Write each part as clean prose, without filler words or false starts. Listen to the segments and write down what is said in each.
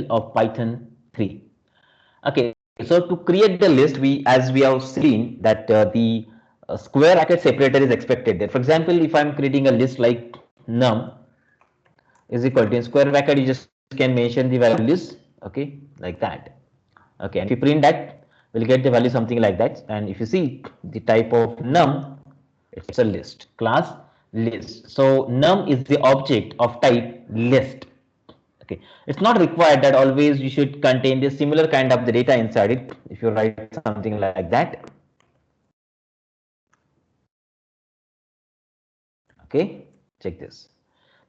of Python 3. Okay, so to create the list, as we have seen that the square bracket separator is expected there. For example, if I'm creating a list like num is equal to, in square bracket you just can mention the values, okay, like that. Okay, and if you print that, we'll get the value something like that. And if you see the type of num, it's a list class list. So num is the object of type list. Okay, it's not required that always you should contain the similar kind of the data inside it. If you write something like that, okay, check this.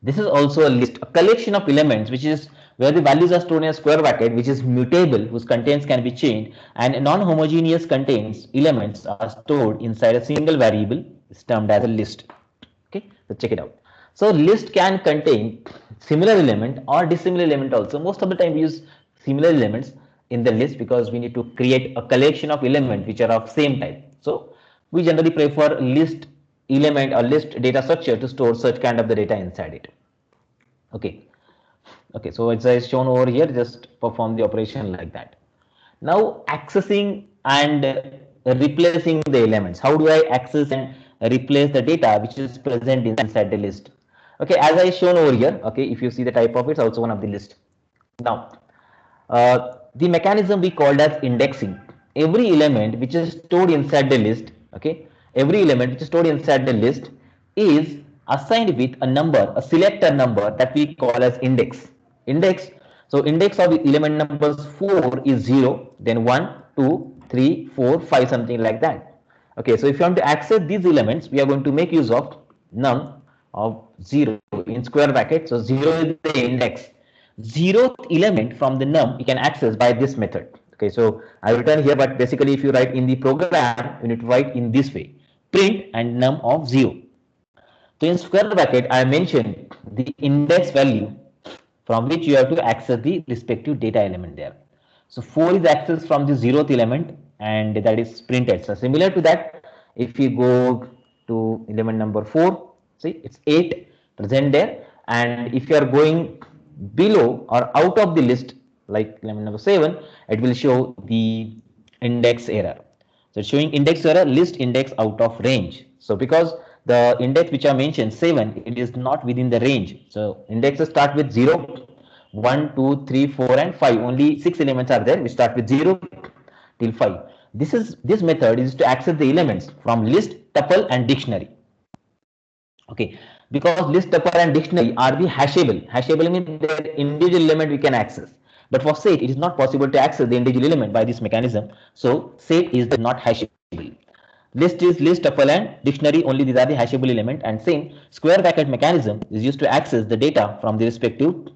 This is also a list, a collection of elements, which is where the values are stored in a square bracket, which is mutable, whose contents can be changed, and non-homogeneous contains elements are stored inside a single variable, is termed as a list. Okay, so check it out. So list can contain similar element or dissimilar element also. Most of the time we use similar elements in the list because we need to create a collection of elements which are of same type. So we generally prefer list element or list data structure to store such kind of the data inside it. Okay. Okay, so as I shown over here, just perform the operation like that. Now accessing and replacing the elements. How do I access and replace the data which is present inside the list? Okay, as I shown over here, okay, if you see the type of it's also one of the list. Now, the mechanism we called as indexing. Every element which is stored inside the list, okay, every element which is stored inside the list is assigned with a number, a selector number that we call as index. Index. So index of element numbers 4 is 0, then 1, 2, 3, 4, 5, something like that. Okay, so if you want to access these elements, we are going to make use of num of 0 in square bracket. So 0 is the index. Zeroth element from the num you can access by this method. Okay, so I return here, but basically if you write in the program, you need to write in this way: print and num of 0. So in square bracket, I mentioned the index value from which you have to access the respective data element there. So 4 is accessed from the 0th element, and that is printed. So similar to that, if you go to element number 4, see it's 8 present there, and if you are going below or out of the list like element number 7, it will show the index error. So it's showing index error, list index out of range. So because the index which I mentioned 7, it is not within the range. So indexes start with 0, 1, 2, 3, 4, and 5. Only 6 elements are there. We start with 0 till 5. This method is to access the elements from list, tuple, and dictionary. Okay, because list, tuple, and dictionary are the hashable. Hashable means that individual element we can access. But for set, it is not possible to access the individual element by this mechanism. So set is not hashable. List is list, tuple, and dictionary. Only these are the hashable element. And same square bracket mechanism is used to access the data from the respective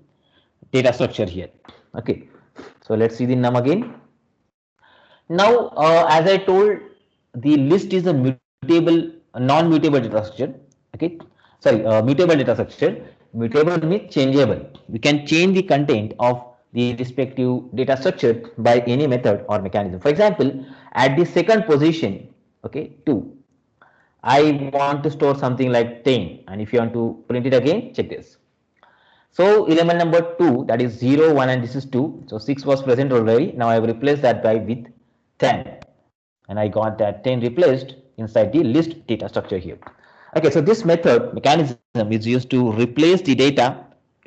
data structure here. Okay, so let's see the num again. Now, as I told, the list is a mutable, non-mutable data structure. Okay, sorry, mutable data structure. Mutable means changeable. We can change the content of the respective data structure by any method or mechanism. For example, at the second position, okay, 2, I want to store something like 10, and if you want to print it again, check this. So element number 2, that is 0, 1, and this is 2. So 6 was present already. Now I have replaced that by with 10, and I got that 10 replaced inside the list data structure here. Okay, so this method mechanism is used to replace the data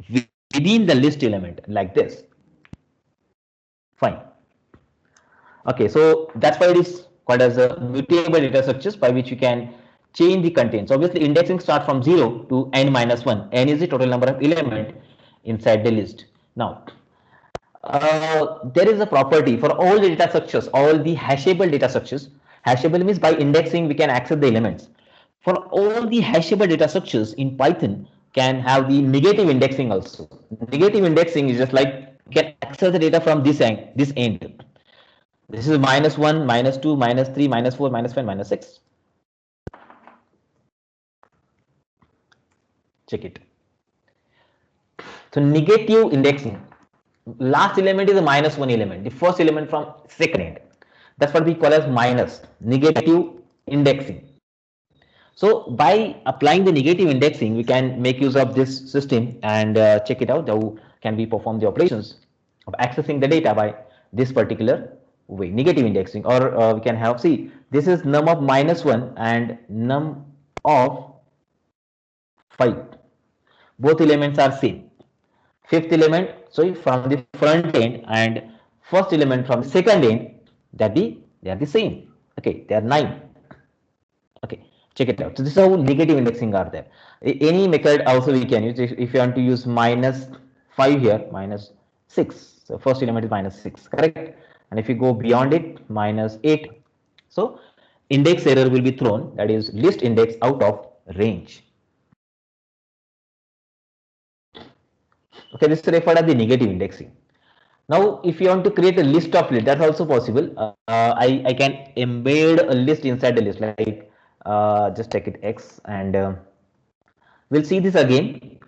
within the list element like this. Fine. Okay, so that's why it is called as a mutable data structures by which you can change the contents. Obviously, indexing starts from 0 to n minus 1. N is the total number of element inside the list. Now, there is a property for all the data structures, all the hashable data structures. Hashable means by indexing we can access the elements. For all the hashable data structures in Python can have the negative indexing also. Negative indexing is just like you can access the data from this end. This is -1, -2, -3, -4, -5, -6. Check it. So negative indexing. Last element is a -1 element. The first element from second end. That's what we call as minus, negative indexing. So by applying the negative indexing, we can make use of this system and check it out how can we perform the operations of accessing the data by this particular way, negative indexing. Or we can have, see, this is num of -1 and num of 5. Both elements are same. Fifth element, so from the front end, and first element from the second end, they are the same. Okay, they are 9. Okay, check it out. So this is how negative indexing are there. Any method also we can use. If you want to use -5 here, -6. So first element is -6, correct? And if you go beyond it, -8. So index error will be thrown, that is list index out of range. Okay, this is referred as the negative indexing. Now, if you want to create a list of lists, that's also possible. I can embed a list inside the list, like just take it X, and we'll see this again.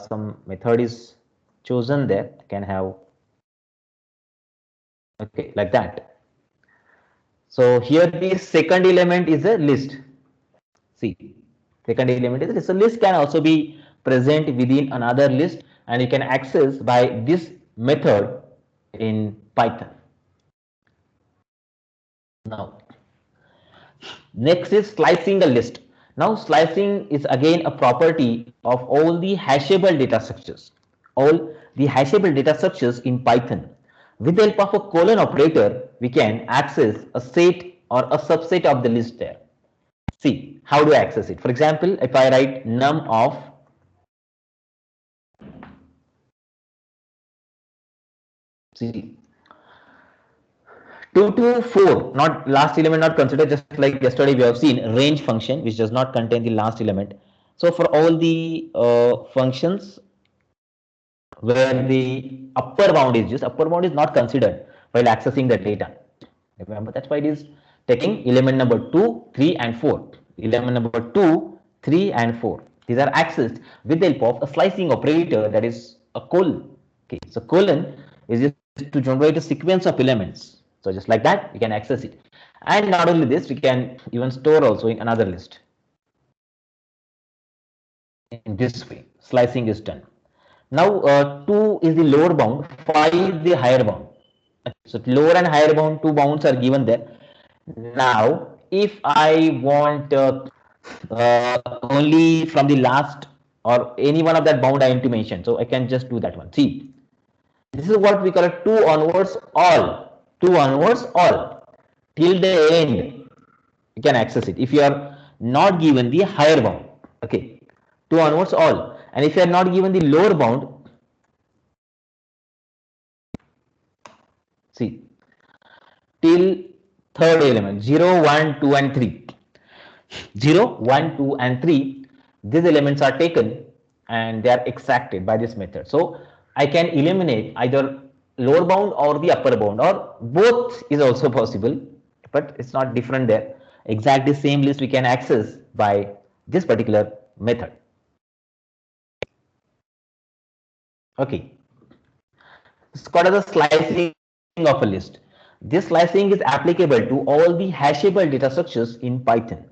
Some method is chosen there. Can have, okay, like that. So here the second element is a list. See, second element is a list, can also be present within another list, and you can access by this method in Python. Now, next is slicing a list. Now, slicing is again a property of all the hashable data structures. All the hashable data structures in Python. With the help of a colon operator, we can access a set or a subset of the list there. See, how do I access it? For example, if I write num of, see, 2 to 4, not last element not considered, just like yesterday we have seen range function which does not contain the last element. So for all the functions where the upper bound is used, upper bound is not considered while accessing the data. Remember, that's why it is taking element number 2, 3 and 4. Element number 2, 3 and 4. These are accessed with the help of a slicing operator, that is a colon. Okay, so colon is used to generate a sequence of elements. So just like that, we can access it. And not only this, we can even store also in another list. In this way, slicing is done. Now, 2 is the lower bound, 5 is the higher bound. Okay, so lower and higher bound, two bounds are given there. Now, if I want only from the last or any one of that bound I want to mention, so I can just do that one. See, this is what we call a 2 onwards all. 2 onwards all. Till the end, you can access it. If you are not given the higher bound, okay, 2 onwards all. And if you are not given the lower bound, see, till third element 0, 1, 2 and 3. 0, 1, 2 and 3, these elements are taken and they are extracted by this method. So I can eliminate either lower bound or the upper bound, or both is also possible, but it's not different there. Exactly same list we can access by this particular method. Okay, it's called as a slicing of a list. This slicing is applicable to all the hashable data structures in Python.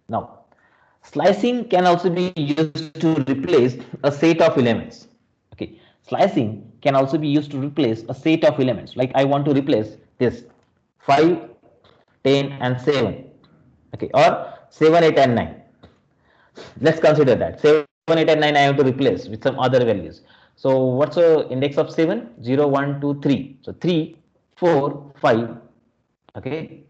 Now, slicing can also be used to replace a set of elements. Okay, slicing can also be used to replace a set of elements. Like I want to replace this 5, 10 and 7. Okay, or 7, 8 and 9. Let's consider that 7, 8 and 9 I have to replace with some other values. So what's the index of 7? 0, 1, 2, 3. So 3, 4, 5. Okay,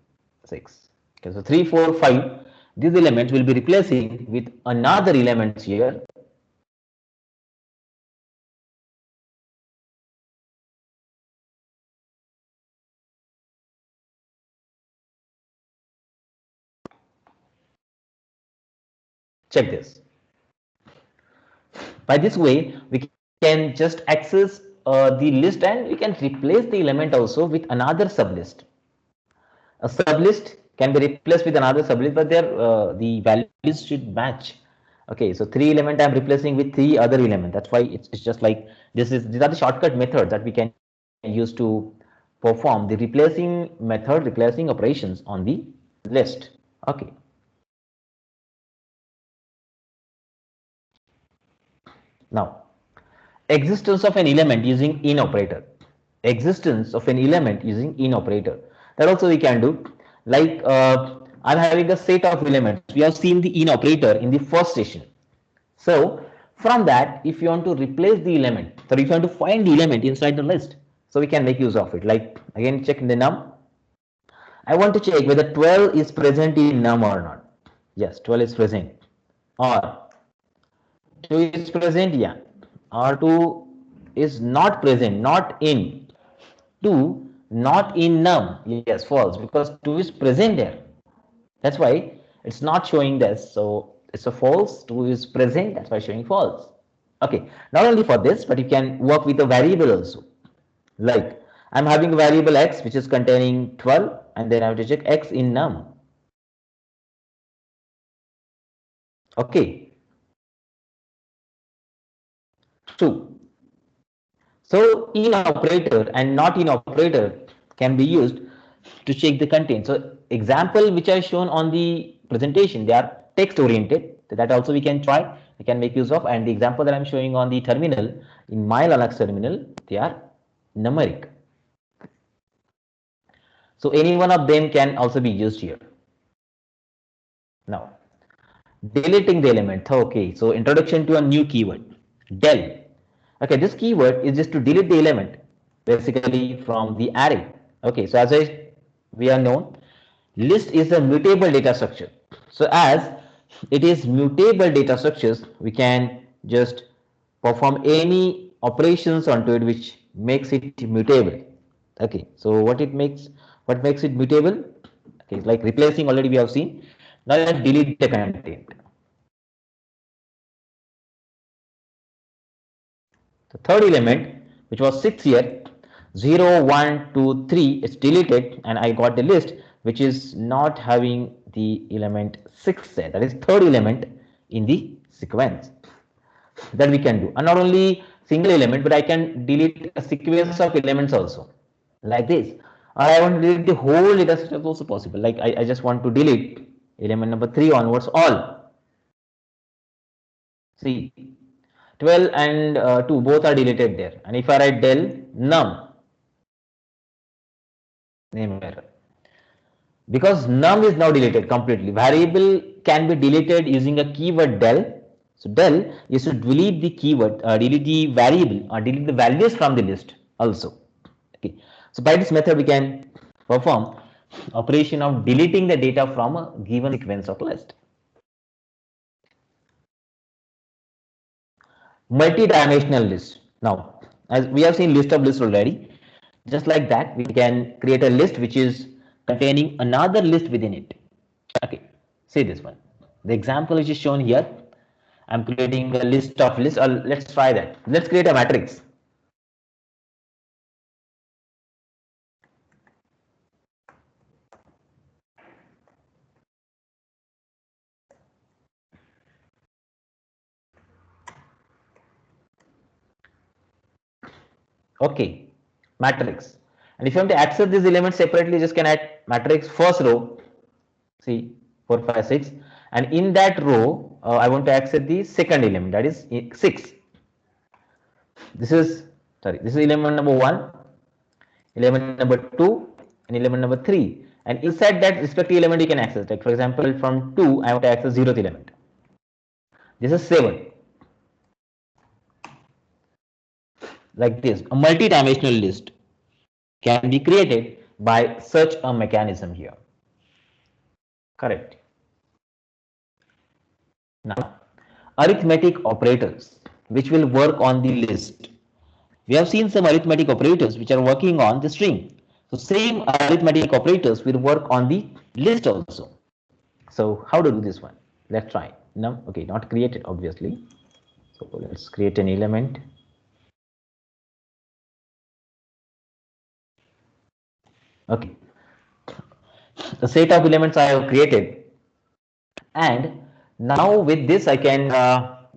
6. Okay, so 3, 4, 5. These elements will be replacing with another elements here. Check this. By this way, we can just access the list, and we can replace the element also with another sublist. A sublist can be replaced with another sublist, but the values should match. Okay, so 3 element I'm replacing with 3 other element. That's why it's just like this is, these are the shortcut methods that we can use to perform the replacing operations on the list. Okay. Now, existence of an element using in operator. Existence of an element using in operator. That also we can do. Like I'm having a set of elements. We have seen the in operator in the first session. So from that, if you want to replace the element, so if you want to find the element inside the list, so we can make use of it. Like again, check in the num. I want to check whether 12 is present in num or not. Yes, 12 is present. Or 2 is present, yeah. Or 2 is not present, not in. 2 not in num. Yes, false, because 2 is present there. That's why it's not showing this. So it's a false. 2 is present. That's why showing false. Okay. Not only for this, but you can work with a variable also. Like I'm having a variable x which is containing 12, and then I have to check x in num. Okay. True. So in operator and not in operator can be used to check the content. So example which I shown on the presentation, they are text oriented. So that also we can try. We can make use of. And the example that I'm showing on the terminal, in my Linux terminal, they are numeric. So any one of them can also be used here. Now, deleting the element. Okay, so introduction to a new keyword, del. Okay, this keyword is just to delete the element basically from the array. Okay, so as we are known, list is a mutable data structure. So as it is mutable data structures, we can just perform any operations onto it which makes it mutable. Okay, so what makes it mutable? Okay, like replacing already we have seen. Now let's delete the content. The third element, which was 6 here, 0, 1, 2, 3, it's deleted, and I got the list which is not having the element 6 there. That is third element in the sequence that we can do. And not only single element, but I can delete a sequence of elements also, like this. Or I want to delete the whole data set, is also possible. Like I just want to delete element number 3 onwards all. See, 12 and 2 both are deleted there. And if I write del num, name error, because num is now deleted completely. Variable can be deleted using a keyword del. So del is to delete the keyword, delete the variable, or delete the values from the list also. Okay. So by this method we can perform operation of deleting the data from a given sequence of list. Multi-dimensional list. Now, as we have seen list of lists already, just like that, we can create a list which is containing another list within it. Okay, see this one. The example which is shown here, I'm creating a list of lists. Or let's try that. Let's create a matrix. Okay, matrix. And if you want to access these elements separately, just can add matrix first row. See 4, 5, 6, and in that row, I want to access the second element, that is 6. This is this is element number 1, element number 2, and element number 3. And inside that respective element you can access. Like for example, from 2, I want to access 0th element. This is 7. Like this, a multi-dimensional list can be created by such a mechanism here. Correct. Now, arithmetic operators which will work on the list. We have seen some arithmetic operators which are working on the string. So same arithmetic operators will work on the list also. So how to do this one? Let's try. No, okay, not created obviously. So let's create an element. Okay, the set of elements I have created, and now with this I can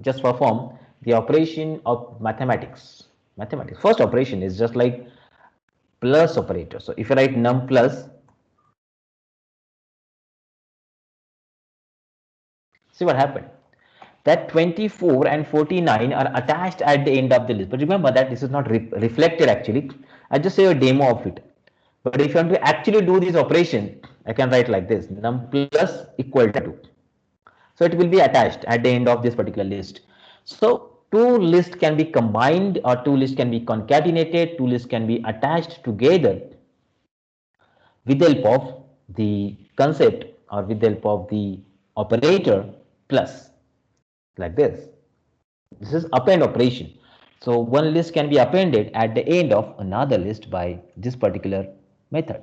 just perform the operation of mathematics. First operation is just like plus operator. So if I write num plus, see what happened. that 24 and 49 are attached at the end of the list. But remember that this is not reflected actually. I just say a demo of it. But if you want to actually do this operation, I can write like this: num plus equal to 2. So it will be attached at the end of this particular list. So two lists can be combined, or two lists can be concatenated, two lists can be attached together with the help of the concept, or with the help of the operator plus, like this. This is append operation. So one list can be appended at the end of another list by this particular method.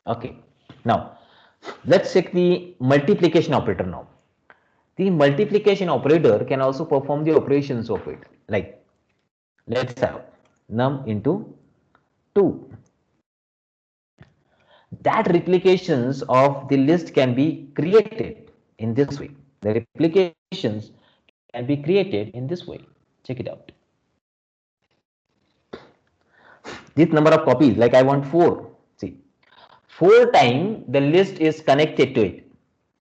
Okay, now let's check the multiplication operator now. The multiplication operator can also perform the operations of it. Like, let's have num into 2. That replications of the list can be created in this way. The replications can be created in this way. Check it out. This number of copies, like I want 4. See, 4 times the list is connected to it.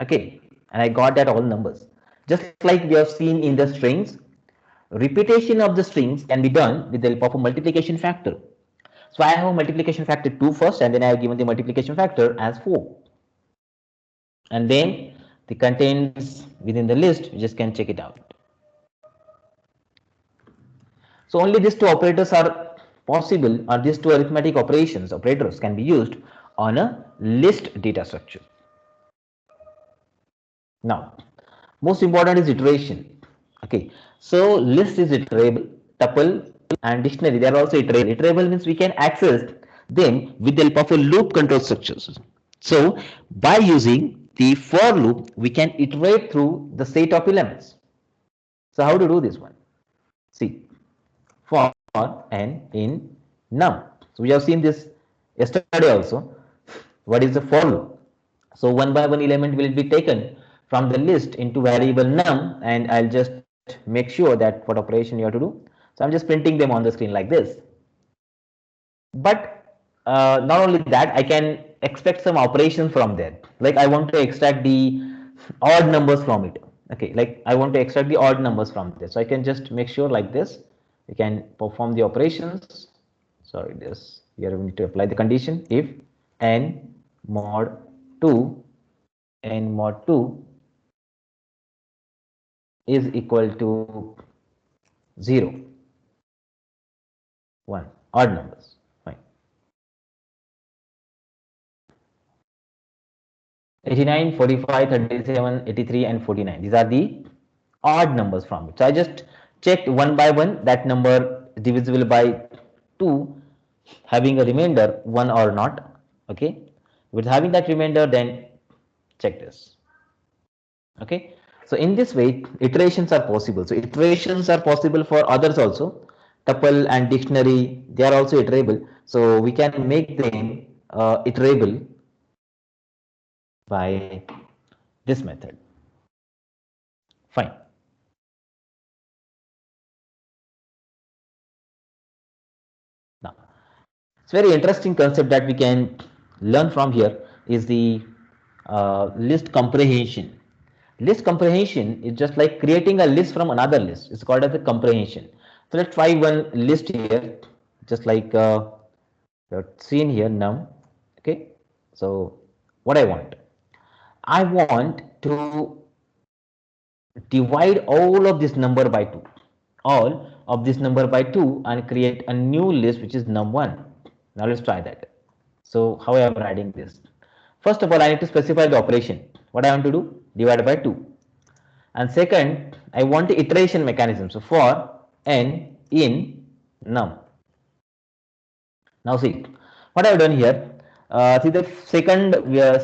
Okay, and I got that all numbers. Just like we have seen in the strings, repetition of the strings can be done with the help of a multiplication factor. So I have a multiplication factor 2 first, and then I have given the multiplication factor as 4. And then the contents within the list, you just can check it out. So only these two operators are possible, or these two arithmetic operations, operators, can be used on a list data structure. Now, most important is iteration. Okay, so list is iterable, tuple and dictionary, they are also iterable. Iterable means we can access them with the help of a loop control structures. So by using the for loop, we can iterate through the set of elements. So how to do this one? See, for n in num. So we have seen this yesterday also. What is the for loop? So one by one element will be taken from the list into variable num, and I'll just make sure that what operation you have to do. So I'm just printing them on the screen like this. But not only that, I can expect some operation from there. Like I want to extract the odd numbers from it. Okay, like I want to extract the odd numbers from this. So I can just make sure like this. We can perform the operations. Sorry, this here we need to apply the condition if n mod 2 n mod 2 is equal to 0, 1, odd numbers. Fine. 89, 45, 37, 83 and 49. These are the odd numbers from it. So I just checked one by one that number divisible by 2 having a remainder 1 or not. Okay. With having that remainder, then check this. Okay. So in this way, iterations are possible. So iterations are possible for others also. Tuple and dictionary, they are also iterable. So we can make them iterable by this method. Fine. Now, it's very interesting concept that we can learn from here is the list comprehension. List comprehension is just like creating a list from another list. It's called as a comprehension. So let's try one list here, just like you've seen here num. Okay. So what I want to divide all of this number by 2. All of this number by 2 and create a new list which is num1. Now let's try that. So how I am writing this? First of all, I need to specify the operation. What I want to do? Divide by 2. And second, I want the iteration mechanism. So for n in num. Now see what I have done here. See the second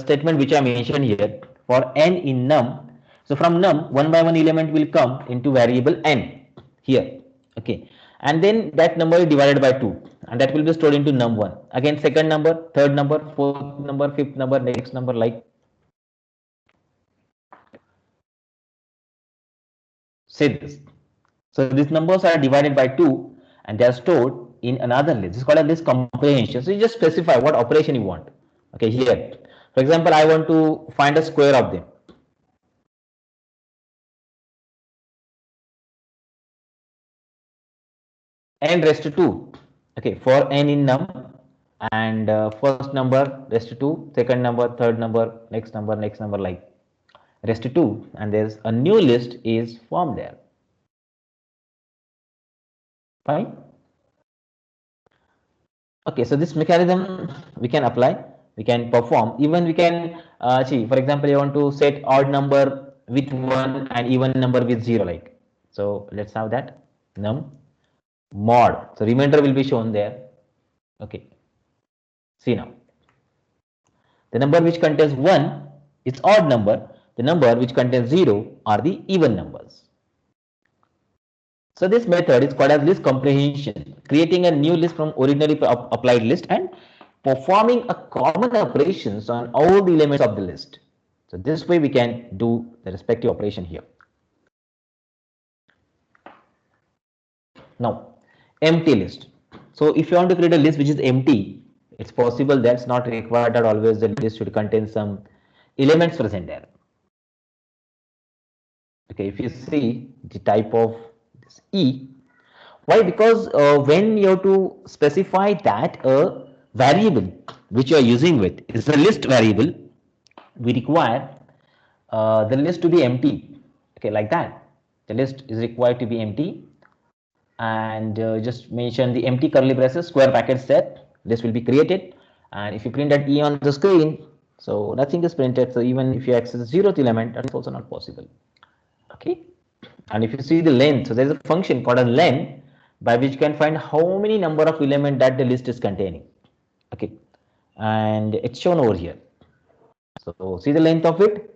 statement which I mentioned here for n in num. So from num, one by one element will come into variable n here. Okay, and then that number is divided by 2, and that will be stored into num1. Again, second number, third number, fourth number, fifth number, next number, like say this. So these numbers are divided by 2 and they are stored in another list. This is called a list comprehension. So you just specify what operation you want. Okay, here. For example, I want to find a square of them. n raised to 2. Okay, for n in num, and first number raised to 2, second number, third number, next number, like raised to 2, and there's a new list is formed there. Fine. Okay, so this mechanism we can apply, we can perform, even we can see, for example, you want to set odd number with 1 and even number with 0, like. So let's have that num mod. So remainder will be shown there. Okay, see now. The number which contains 1 is odd number. The number which contains 0 are the even numbers. So this method is called as list comprehension, creating a new list from originally applied list and performing a common operations on all the elements of the list. So this way we can do the respective operation here. Now, empty list. So if you want to create a list which is empty, it's possible. That's not required that always the list should contain some elements present there. Okay, if you see the type of this E, why? Because when you have to specify that a variable which you are using with is a list variable, we require the list to be empty. Okay, like that. The list is required to be empty, and just mention the empty curly braces, square bracket set. List will be created, and if you print that E on the screen, so nothing is printed. So even if you access the 0th element, that's also not possible. Okay, and if you see the length, so there is a function called a len by which you can find how many number of element that the list is containing. Okay, and it's shown over here. So see the length of it.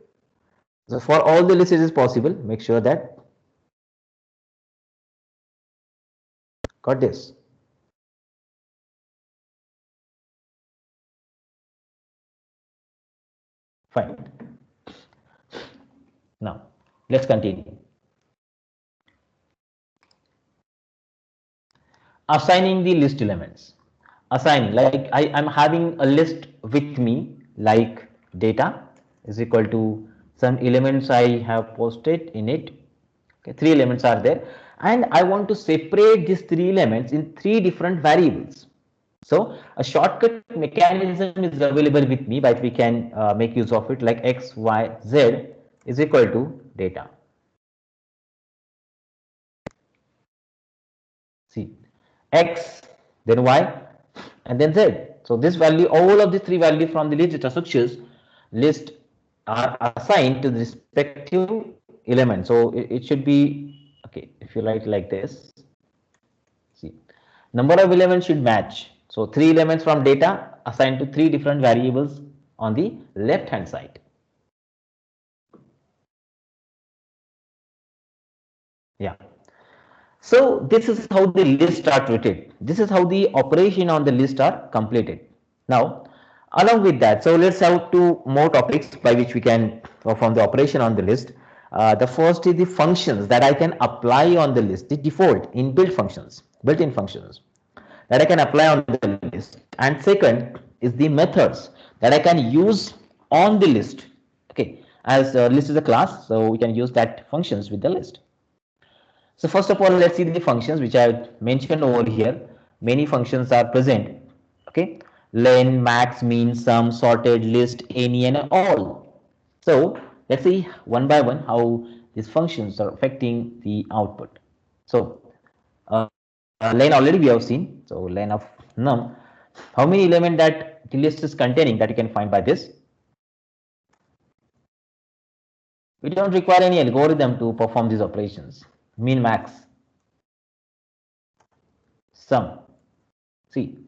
So for all the lists it is possible. Make sure that got this. Fine. Now let's continue. Assigning the list elements. Assigning, like I am having a list with me, like data is equal to some elements I have posted in it. Okay, 3 elements are there, and I want to separate these 3 elements in 3 different variables. So a shortcut mechanism is available with me by which we can make use of it, like x, y, z is equal to data. See, x, then y, and then z. So this value, all of the 3 values from the list data structures list are assigned to the respective element. So it should be, okay, if you write like this, see, number of elements should match. So 3 elements from data assigned to 3 different variables on the left hand side. Yeah. So this is how the list are treated. This is how the operation on the list are completed. Now, along with that, so let's have 2 more topics by which we can perform the operation on the list. The first is the functions that I can apply on the list, the default inbuilt functions, built-in functions that I can apply on the list. And second is the methods that I can use on the list. Okay, as list is a class, so we can use that functions with the list. So first of all, let's see the functions which I have mentioned over here. Many functions are present. Okay, len, max, mean, sum, sorted, list, any, and all. So let's see one by one how these functions are affecting the output. So uh, len already we have seen. So len of num. How many element that the list is containing that you can find by this? We don't require any algorithm to perform these operations. Mean, max, sum. See,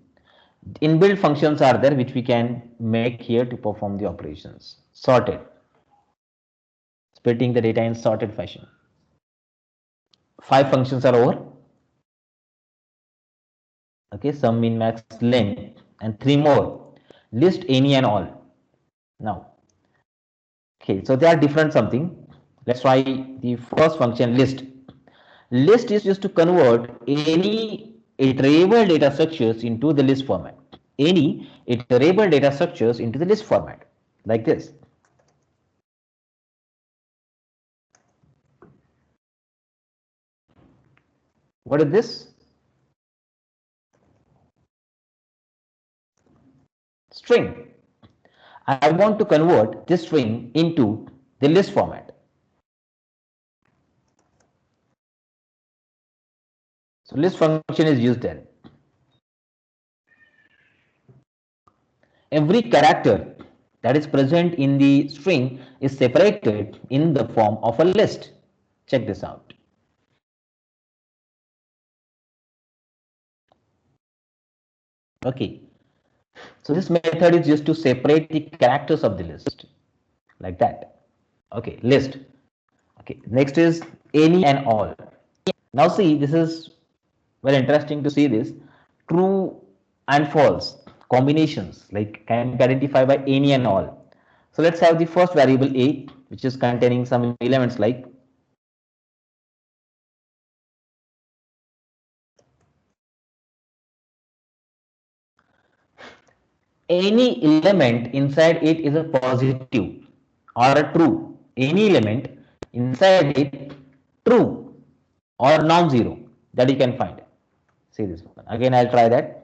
inbuilt functions are there which we can make here to perform the operations. Sorted, splitting the data in sorted fashion. 5 functions are over. Okay, sum, min, max, len, and 3 more. List, any, and all. Now, okay, so they are different something. Let's try the first function, list. List is used to convert any iterable data structures into the list format. Any iterable data structures into the list format, like this. What is this? string. I want to convert this string into the list format. So list function is used there. Every character that is present in the string is separated in the form of a list. Check this out. Okay, so this method is used to separate the characters of the list like that. Okay, list. Okay, next is any and all. Now see, this is very interesting to see this. True and false combinations like can be identified by any and all. So let's have the first variable a, which is containing some elements like any element inside it is a positive or a true. Any element inside it true or non-zero that you can find. See this one. Again, I'll try that.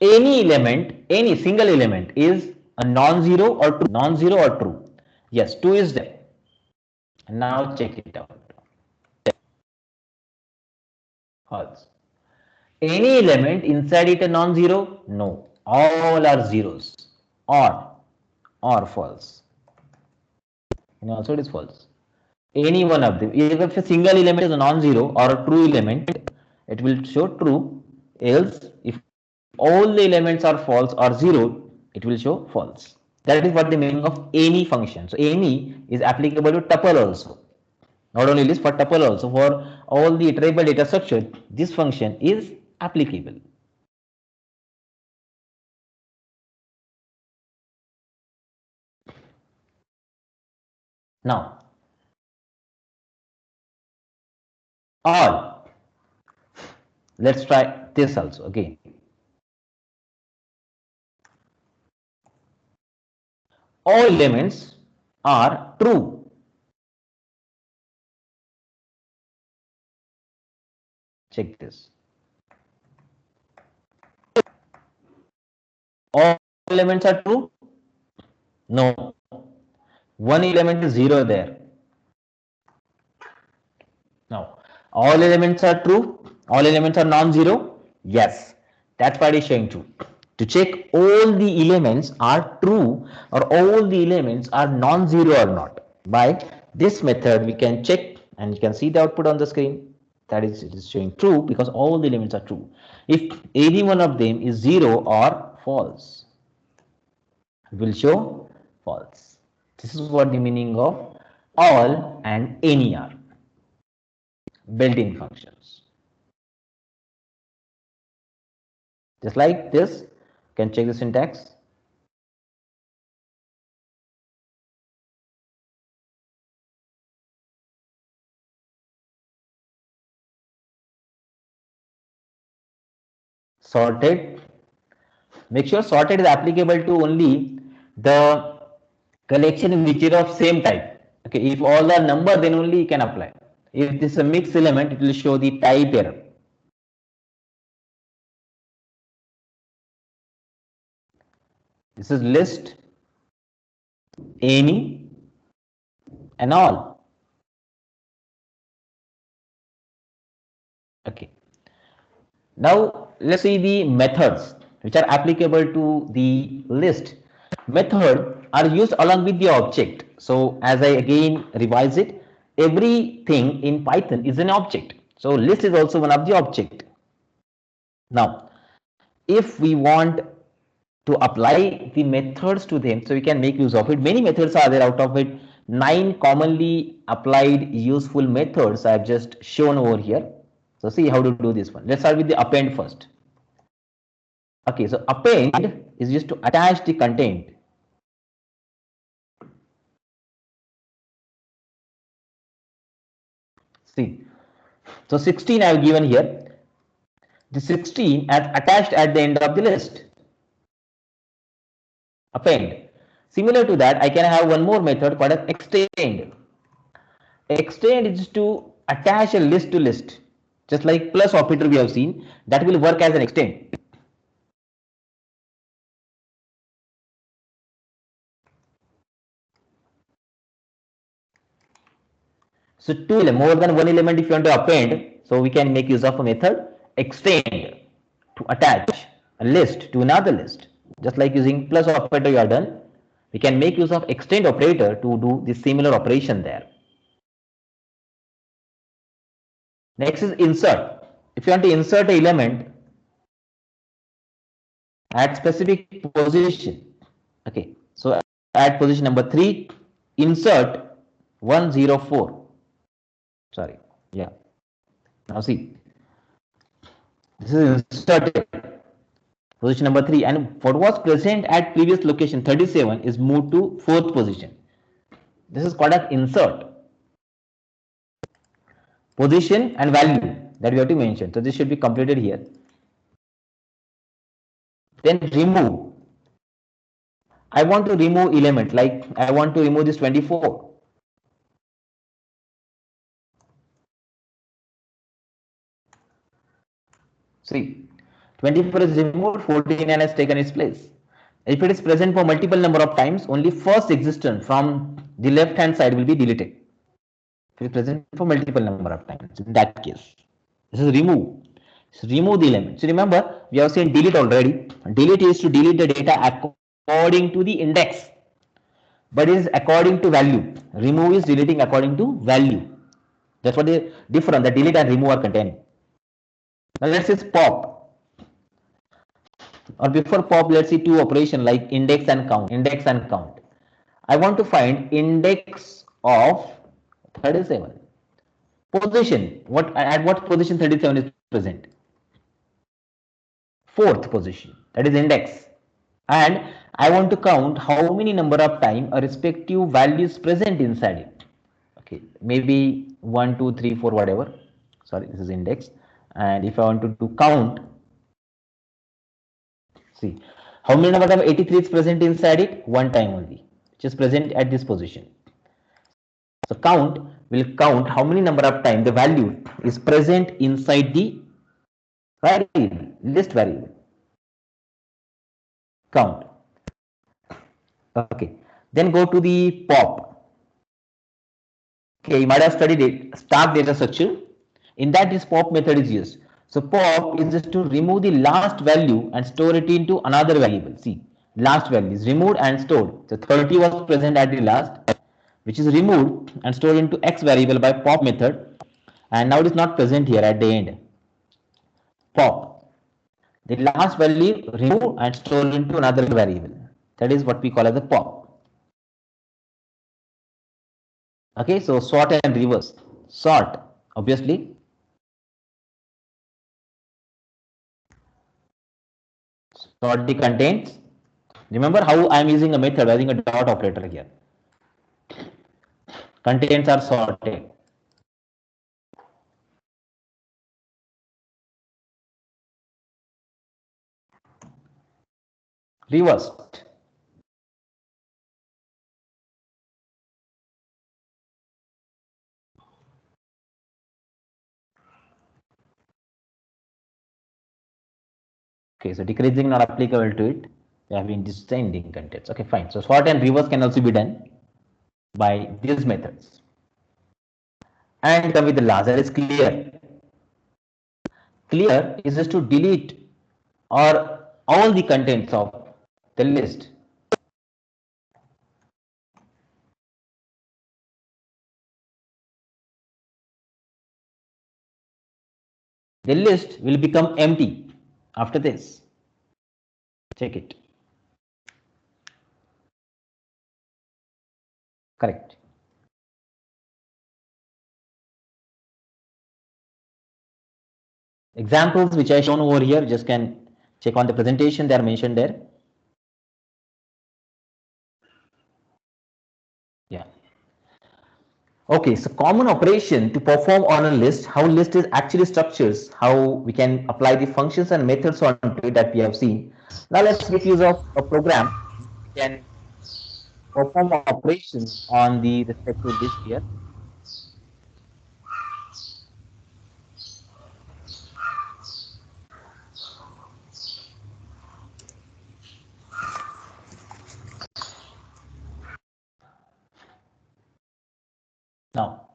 Any element, any single element is a non-zero or true. Non-zero or true. Yes, 2 is there. Now check it out. False. Any element inside it a non-zero? No. All are zeros. Or false. And also it is false. Any one of them. If a single element is a non-zero or a true element, it will show true. Else, if all the elements are false or zero, it will show false. That is what the meaning of any function. So any is applicable to tuple also. Not only list, but tuple also. For all the iterable data structure, this function is applicable. Now, all. Let's try this also again. All elements are true. Check this. All elements are true? No. One element is zero there. Now, all elements are true. All elements are non-zero. Yes, that's why it is showing true. To check all the elements are true or all the elements are non-zero or not. By this method, we can check and you can see the output on the screen. That is, it is showing true because all the elements are true. If any one of them is zero or false, it will show false. This is what the meaning of all and any are. Built-in functions. Just like this, you can check the syntax. Sorted. Make sure sorted is applicable to only the collection which is of same type. Okay, if all are number, then only you can apply. If this is a mixed element, it will show the type error. This is list, any, and all. Okay. Now let's see the methods which are applicable to the list. Method are used along with the object. So as I again revise it, everything in Python is an object. So list is also one of the object. Now, if we want to apply the methods to them, so we can make use of it. Many methods are there. Out of it, 9 commonly applied useful methods I have just shown over here. So see how to do this one. Let's start with the append first. Okay, so append is used to attach the content. See, so 16 I have given here. The 16 as attached at the end of the list. Append. Similar to that, I can have one more method called as extend. Extend is to attach a list to list, just like plus operator we have seen, that will work as an extend. So more than one element if you want to append, so we can make use of a method extend to attach a list to another list. Just like using plus operator you are done, we can make use of extend operator to do the similar operation there. Next is insert. If you want to insert an element at specific position, okay, so at position number 3, insert 104. Sorry, yeah. Now see, this is inserted position number 3, and what was present at previous location 37 is moved to 4th position. This is called as insert. Position and value that we have to mention. So this should be completed here. Then remove. I want to remove element, like I want to remove this 24. See, 24 is removed, 49 has taken its place. If it is present for multiple number of times, only first existence from the left hand side will be deleted. If it is present for multiple number of times, in that case, this is remove. So remove the element. So remember, we have seen delete already. Delete is to delete the data according to the index, but it is according to value. Remove is deleting according to value. That's what the difference that delete and remove are containing. Now let's say pop. Or before pop, let's see two operation like index and count. Index and count. I want to find index of 37. Position. What at what position 37 is present? 4th position. That is index. And I want to count how many number of time a respective value is present inside it. Okay, maybe 1, 2, 3, 4, whatever. Sorry, this is index. And if I want to do count, see how many number of 83 is present inside it? One time only, which is present at this position. So count will count how many number of time the value is present inside the variable, list variable. Count. Okay. Then go to the pop. Okay, you might have studied it, star data structure. In that, this pop method is used. So pop is just to remove the last value and store it into another variable. See, last value is removed and stored. So 30 was present at the last, which is removed and stored into x variable by pop method, and now it is not present here at the end. Pop. The last value remove and store into another variable. That is what we call as a pop. Okay, so sort and reverse. Sort, obviously. Sort the contents. Remember how I am using a method using a dot operator here. Contents are sorted. Reversed. Okay, so decreasing not applicable to it. We have been descending contents. Okay, fine. So sort and reverse can also be done by these methods. And come with the last, that is clear. Clear is just to delete or all the contents of the list. The list will become empty after this. Check it. Correct. Examples which I shown over here, just can check on the presentation, they are mentioned there. Yeah. Okay, so common operation to perform on a list, how list is actually structures, how we can apply the functions and methods on it that we have seen. Now let's make use of a program we can perform operations on the respective list here. Now,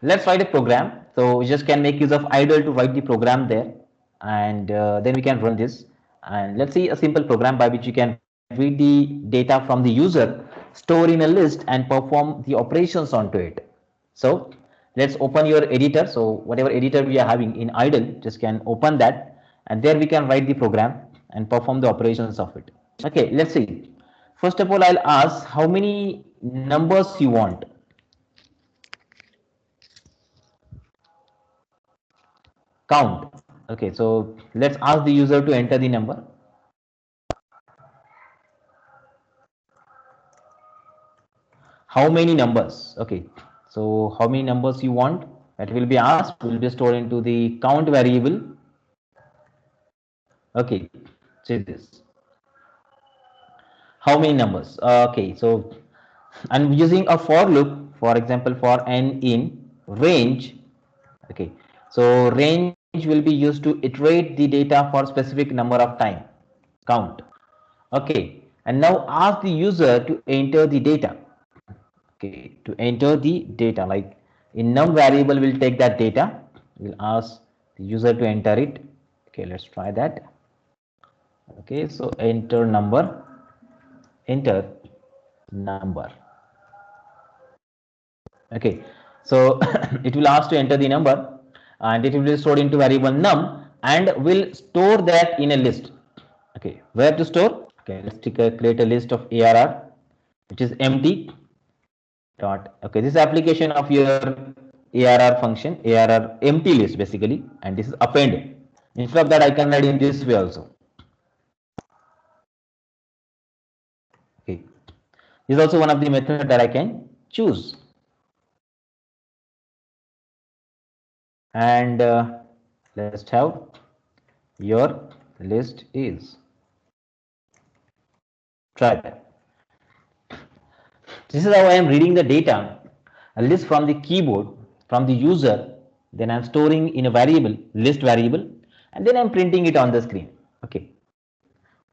let's write a program. So we just can make use of idle to write the program there, and then we can run this. And let's see a simple program by which you can read the data from the user, store in a list, and perform the operations onto it. So let's open your editor. So whatever editor we are having in idle, just can open that, and there we can write the program and perform the operations of it. Okay, let's see. First of all, I'll ask how many numbers you want. Count. Okay, so let's ask the user to enter the number. How many numbers? Okay, so how many numbers you want? That will be asked, will be stored into the count variable. Okay, check this. How many numbers? Okay, so I'm using a for loop, for example, for n in range. Okay, so range will be used to iterate the data for specific number of time. Count. Okay, and now ask the user to enter the data. Okay, to enter the data, like in num variable will take that data. We'll ask the user to enter it. Okay, let's try that. Okay, so enter number, enter number. Okay, so it will ask to enter the number, and it will be stored into variable num, and will store that in a list. Okay, where to store? Okay, let's create a list of ARR, which is empty dot. Okay, this is application of your ARR function, ARR empty list basically, and this is append. Instead of that, I can write in this way also. Okay, this is also one of the method that I can choose. And let's have your list is. Try that. This is how I am reading the data, a list from the keyboard, from the user, then I'm storing in a variable, list variable, and then I'm printing it on the screen. Okay.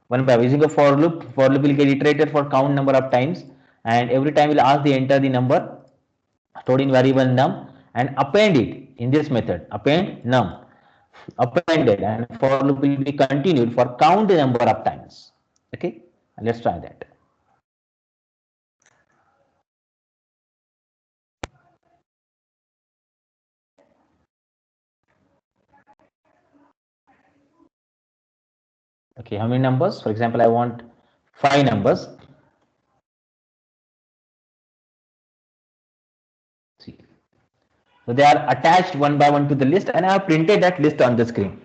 One by using a for loop will get iterated for count number of times, and every time we'll ask the enter the number stored in variable num and append it in this method, append num, appended, and for loop will be continued for count the number of times. Okay, let's try that. Okay, how many numbers? For example, I want 5 numbers. See, so they are attached one by one to the list, and I have printed that list on the screen.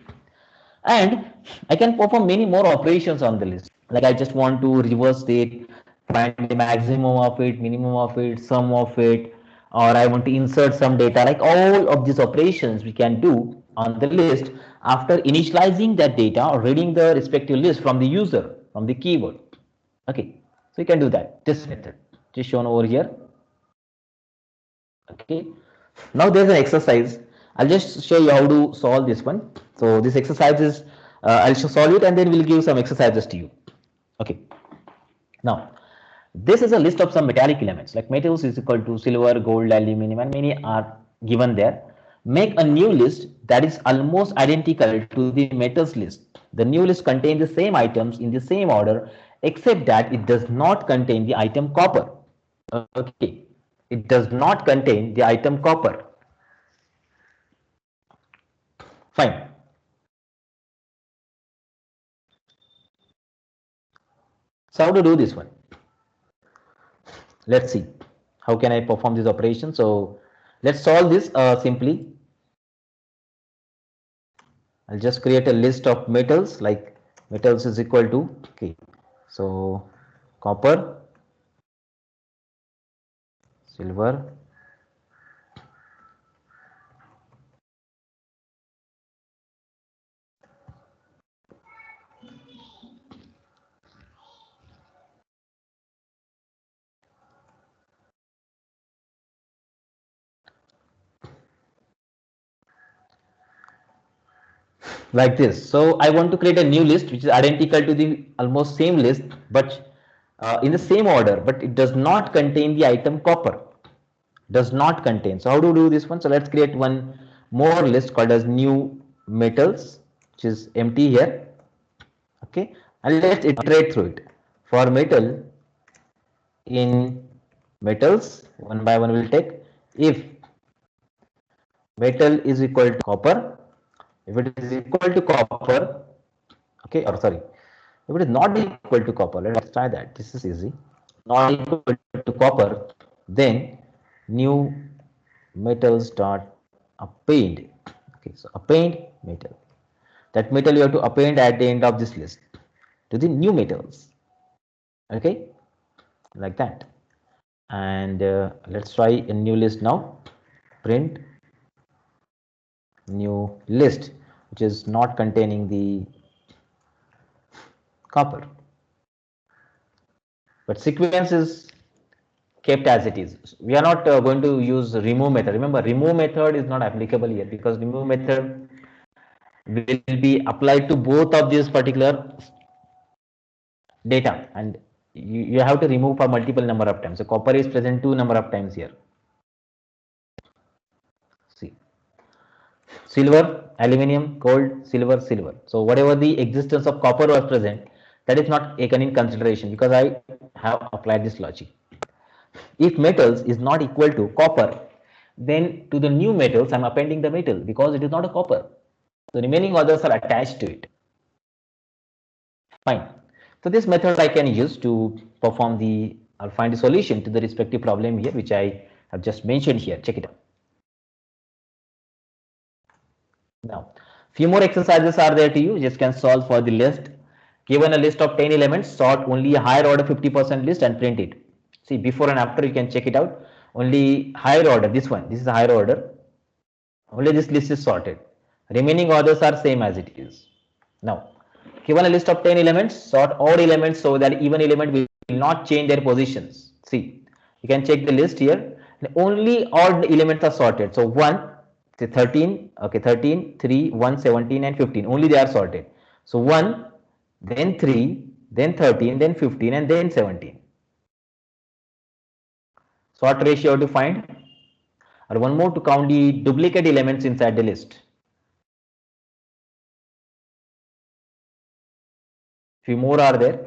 And I can perform many more operations on the list. Like I just want to reverse it, find the maximum of it, minimum of it, sum of it, or I want to insert some data. Like all of these operations we can do on the list after initializing that data or reading the respective list from the user, from the keyword. Okay, so you can do that. This method just shown over here. Okay, now there's an exercise. I'll just show you how to solve this one. So this exercise is I'll solve it and then we'll give some exercises to you. Okay, now this is a list of some metallic elements, like metals is equal to silver, gold, aluminum, and many are given there. Make a new list that is almost identical to the metals list. The new list contains the same items in the same order, except that it does not contain the item copper. Okay, it does not contain the item copper. Fine. So how to do this one? Let's see. How can I perform this operation? So let's solve this simply. I'll just create a list of metals, like metals is equal to, okay, so copper, silver, like this. So I want to create a new list which is identical to the almost same list, but in the same order, but it does not contain the item copper. does not contain. So how do we do this one? So let's create one more list called as new metals, which is empty here. Okay, and let's iterate through it. For metal, in metals, one by one we'll take. If metal is equal to copper, if it is equal to copper, okay, or sorry, if it is not equal to copper, let's try that. This is easy. Not equal to copper, then new metals dot append. Okay, so append metal. That metal you have to append at the end of this list to the new metals. Okay, like that. And let's try a new list now. Print new list, which is not containing the copper. But sequence is kept as it is. We are not going to use remove method. Remember, remove method is not applicable here because remove method will be applied to both of these particular data, and you have to remove for multiple number of times. So copper is present two number of times here. See, silver, aluminium, gold, silver, silver. So whatever the existence of copper was present, that is not taken in consideration because I have applied this logic. If metals is not equal to copper, then to the new metals I'm appending the metal because it is not a copper. The remaining others are attached to it. Fine. So this method I can use to perform the or find the solution to the respective problem here, which I have just mentioned here. Check it out. Now, few more exercises are there to you. Just can solve for the list. Given a list of 10 elements, sort only a higher order 50% list and print it. See, before and after you can check it out. Only higher order, this one, this is a higher order. Only this list is sorted. Remaining orders are same as it is. Now, given a list of 10 elements, sort all elements so that even element will not change their positions. See, you can check the list here. Only odd elements are sorted. So 1, say 13, okay, 13, 3, 1, 17 and 15. Only they are sorted. So 1, then 3, then 13, then 15 and then 17. Sort ratio to find, or one more to count the duplicate elements inside the list. Few more are there.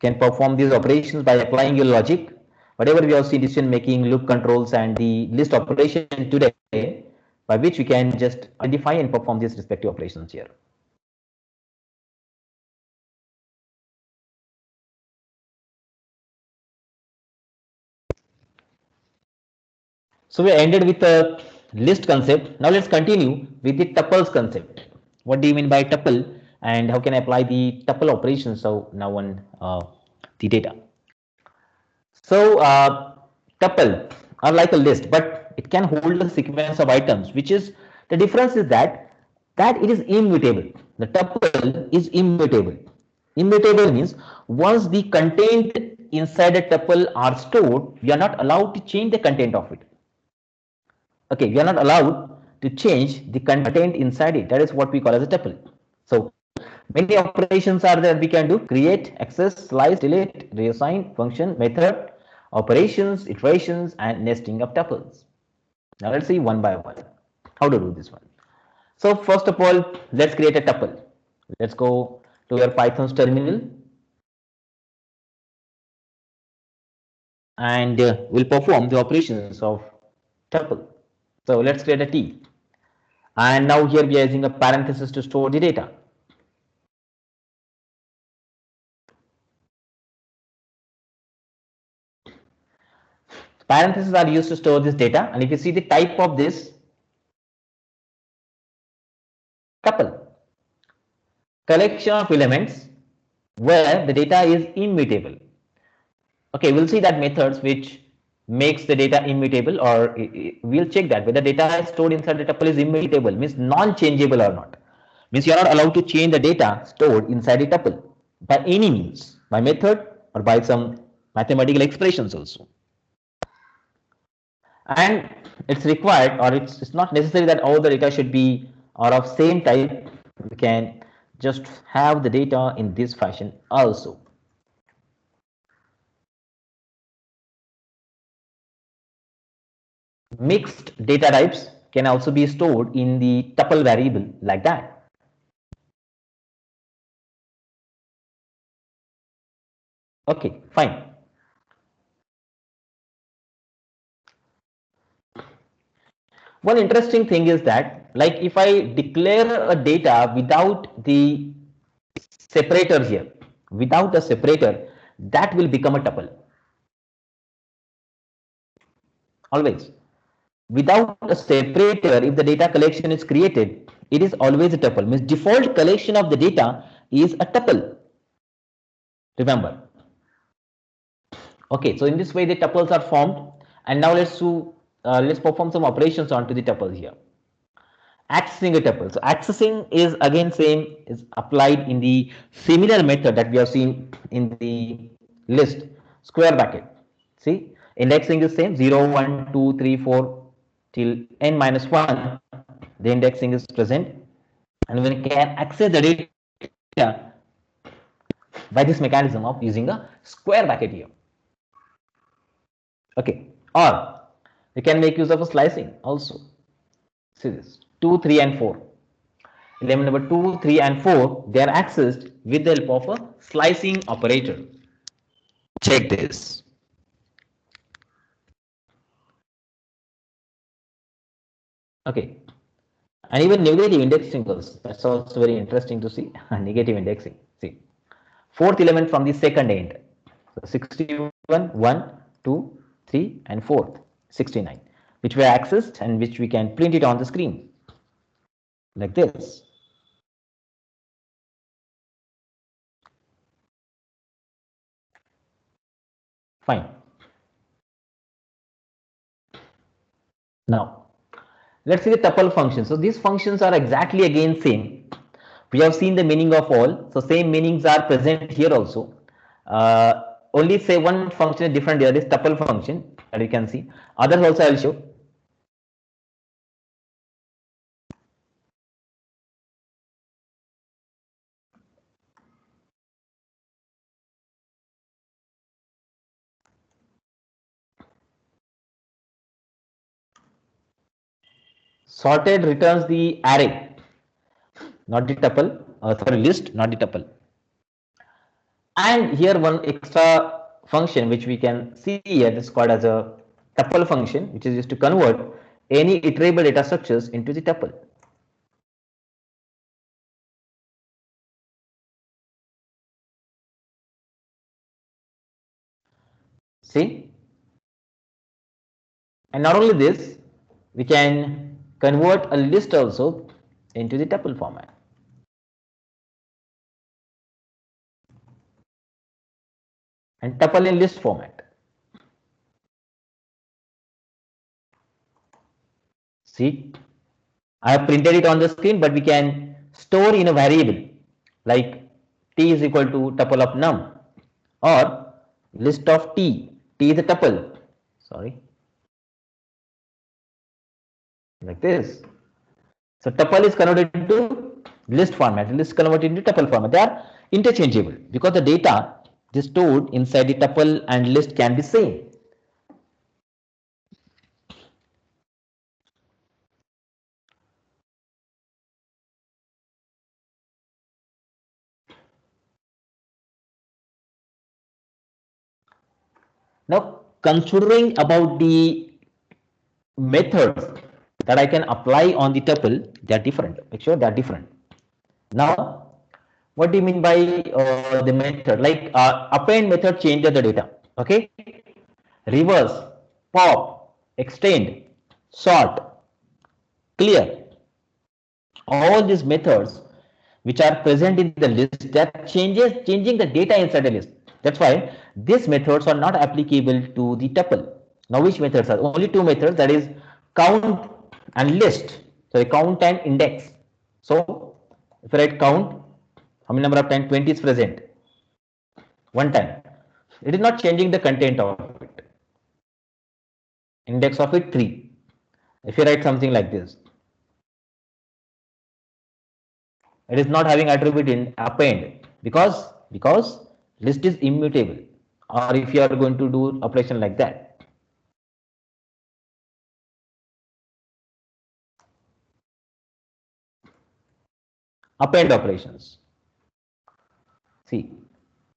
Can perform these operations by applying your logic. Whatever we have seen, decision making, loop controls, and the list operation today, by which we can just identify and perform these respective operations here. So we ended with the list concept. Now let's continue with the tuples concept. What do you mean by tuple, and how can I apply the tuple operations? So now on the data. So tuple are like a list, but it can hold a sequence of items, which is the difference is that it is immutable. The tuple is immutable. Immutable means once the content inside a tuple are stored, we are not allowed to change the content of it. Okay, we are not allowed to change the content inside it. That is what we call as a tuple. So many operations are there we can do: create, access, slice, delete, reassign, function, method, operations, iterations, and nesting of tuples. Now let's see one by one how to do this one. So first of all, let's create a tuple. Let's go to your Python's terminal and we'll perform the operations of tuple. So let's create a T. And now here we are using a parenthesis to store the data. Parentheses are used to store this data, and if you see the type of this tuple, collection of elements where the data is immutable. Okay, we'll see that methods which makes the data immutable, or we'll check that whether data stored inside the tuple is immutable, means non-changeable or not. Means you are not allowed to change the data stored inside the tuple by any means, by method or by some mathematical expressions also. And it's required, or it's not necessary that all the data should be or of same type. We can just have the data in this fashion also. mixed data types can also be stored in the tuple variable like that. Okay, fine. One interesting thing is that, like, if I declare a data without the separator here, without a separator, that will become a tuple. Always. Without a separator, if the data collection is created, it is always a tuple. Means default collection of the data is a tuple. Remember. Okay, so in this way the tuples are formed, and now let's perform some operations onto the tuple here. Accessing a tuple. So accessing is again same, is applied in the similar method that we have seen in the list, square bracket. See, indexing is same, 0, 1, 2, 3, 4 till n minus 1. The indexing is present, and we can access the data by this mechanism of using a square bracket here. Okay, or we can make use of a slicing also. See this, 2, 3 and 4. Element number 2, 3 and 4, they are accessed with the help of a slicing operator. Check this. Okay, and even negative indexing also, that's also very interesting to see. Negative indexing, see, fourth element from the second end. So 61, 1, 2, 3 and fourth 69, which were accessed and which we can print it on the screen like this. Fine. Now, let's see the tuple functions. So these functions are exactly again same. We have seen the meaning of all. So same meanings are present here also. Only say one function is different here, this tuple function that you can see. Others also I will show. Sorted returns the array, not the tuple, sorry, list, not the tuple. And here one extra function which we can see here is called as a tuple function, which is used to convert any iterable data structures into the tuple. See, and not only this, we can convert a list also into the tuple format. And tuple in list format. See, I have printed it on the screen, but we can store in a variable like t is equal to tuple of num or list of t. T is a tuple. Sorry, like this. So tuple is converted into list format. List converted into tuple format. They are interchangeable because the data is stored inside the tuple and list can be same. Now, considering about the methods that I can apply on the tuple, they are different. Make sure they are different. Now, what do you mean by the method? Like append method changes the data. Okay, reverse, pop, extend, sort, clear. All these methods which are present in the list that changing the data inside the list. That's why these methods are not applicable to the tuple. Now, which methods are? Only two methods, that is count and list. So count and index. So if I write count, how many number of times 20 is present? One time. It is not changing the content of it. Index of it 3. If you write something like this, it is not having attribute in append because list is immutable. Or if you are going to do operation like that. append operations. See,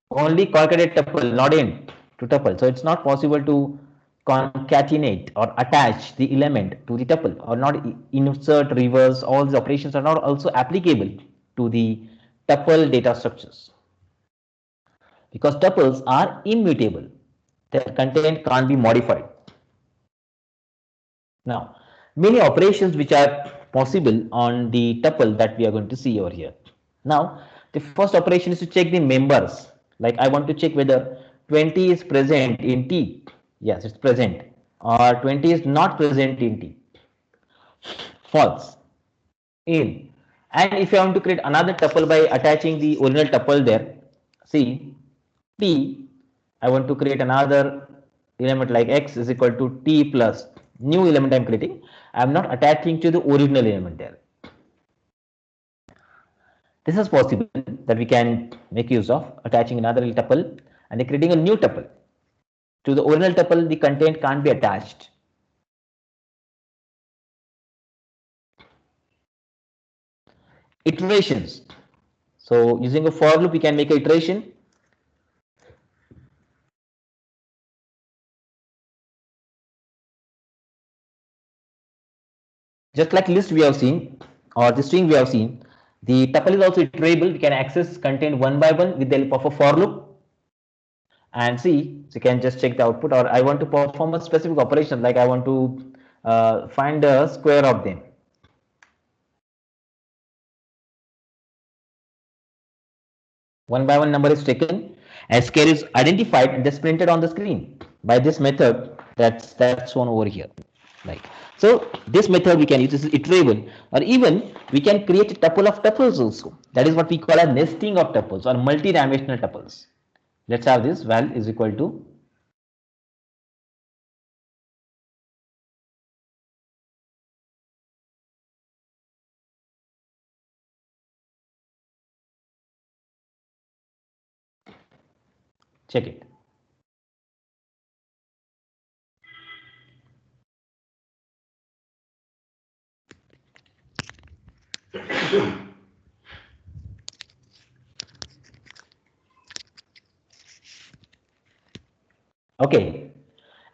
only concatenate tuple, not int to tuple. So it's not possible to concatenate or attach the element to the tuple, or not insert, reverse. All these operations are not also applicable to the tuple data structures, because tuples are immutable. Their content can't be modified. Now, many operations which are possible on the tuple that we are going to see over here. Now, the first operation is to check the members. Like I want to check whether 20 is present in T. Yes, it's present. Or 20 is not present in T. False. In. And if I want to create another tuple by attaching the original tuple there, see, T, I want to create another element like X is equal to T plus new element I am creating. I am not attaching to the original element there. This is possible that we can make use of attaching another tuple and then creating a new tuple. To the original tuple, the content can't be attached. Iterations. So using a for loop, we can make an iteration. Just like list we have seen, or the string we have seen, the tuple is also iterable. We can access content one by one with the help of a for loop. And see, so you can just check the output, or I want to perform a specific operation, like I want to find the square of them. One by one number is taken and square is identified and just printed on the screen by this method that's shown over here. Like so, this method we can use. This is iterable, or even we can create a tuple of tuples also. That is what we call a nesting of tuples or multi-dimensional tuples. Let's have this val is equal to check it. Okay,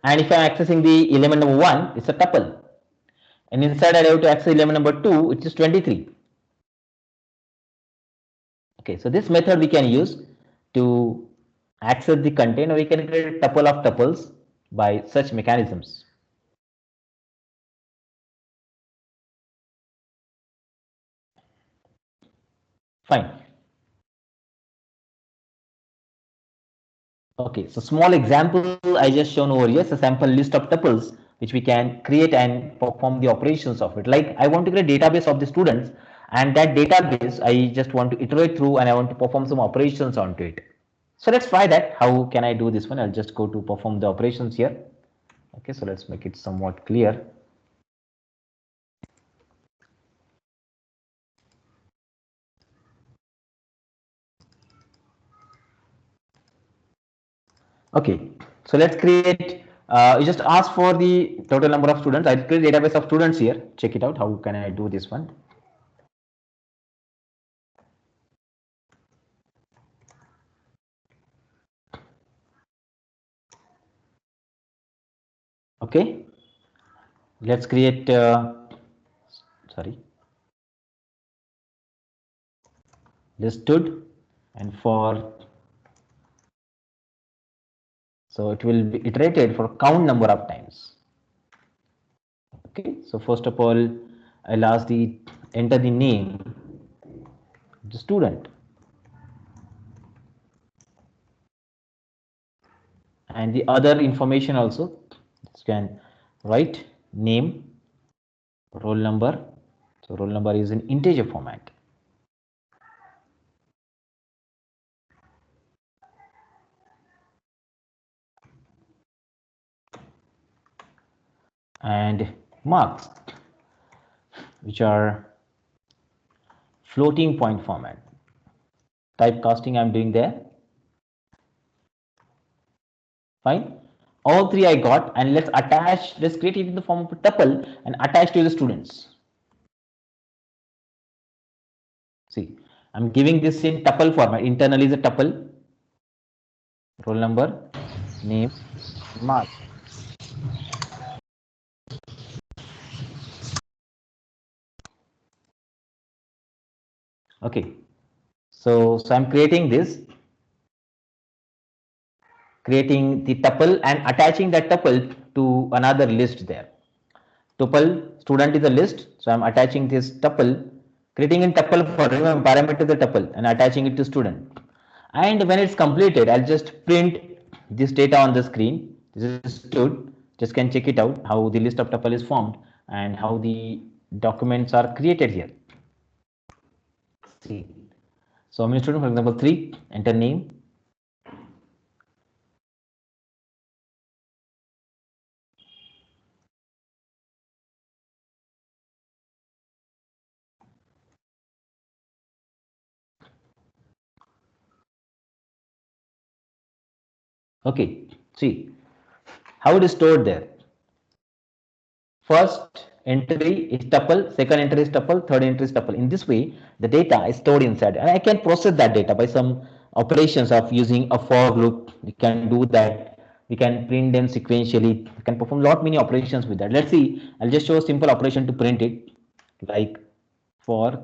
and if I'm accessing the element number 1, it's a tuple, and inside I have to access element number 2, which is 23. Okay, so this method we can use to access the content, or we can create a tuple of tuples by such mechanisms. Fine. Okay, so small example I just shown over here is a sample list of tuples which we can create and perform the operations of it. Like I want to create a database of the students, and that database I just want to iterate through and I want to perform some operations onto it. So let's try that. How can I do this one? I'll just go to perform the operations here. Okay, so let's make it somewhat clear. Okay, so let's create, you just ask for the total number of students. I'll create a database of students here. Check it out. How can I do this one? Okay, let's create, sorry, listed, and for, so it will be iterated for count number of times. Okay, so first of all, I'll ask the enter the name of the student and the other information also. You can write name, roll number. So roll number is in integer format. And marks, which are floating point format. Typecasting I'm doing there. Fine. All three I got, and let's attach, let's create it in the form of a tuple and attach to the students. See, I'm giving this in tuple format. Internally is a tuple, roll number, name, mark. Okay, so I'm creating this, creating the tuple and attaching that tuple to another list there. Tuple student is a list, so I'm attaching this tuple, creating in tuple for remember parameter the tuple and attaching it to student. And when it's completed, I'll just print this data on the screen. This is stood. Just can check it out how the list of tuple is formed and how the documents are created here. See, so I'm a student, for example, 3, enter name. Okay, see how it is stored there. First entry is tuple, second entry is tuple, third entry is tuple. In this way, the data is stored inside, and I can process that data by some operations of using a for loop. We can do that. We can print them sequentially. We can perform lot many operations with that. Let's see. I'll just show a simple operation to print it, like for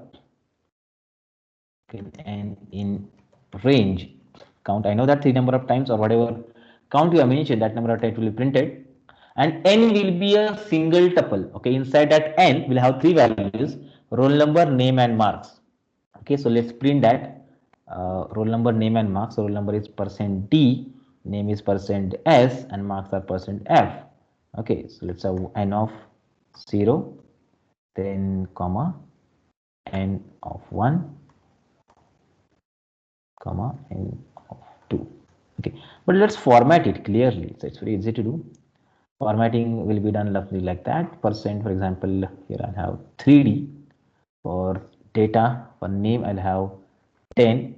and in range count. I know that 3 number of times or whatever count you have mentioned, that number of times will be printed, and n will be a single tuple. Okay, inside that n will have 3 values: roll number, name, and marks. Okay, so let's print that. Roll number, name, and marks. So roll number is %d, name is %s, and marks are %f. Okay, so let's have n of 0, then comma n of 1, comma n of 2. Okay, but let's format it clearly. So it's very easy to do. Formatting will be done roughly like that. Percent, for example, here I'll have 3D. For data, for name, I'll have 10,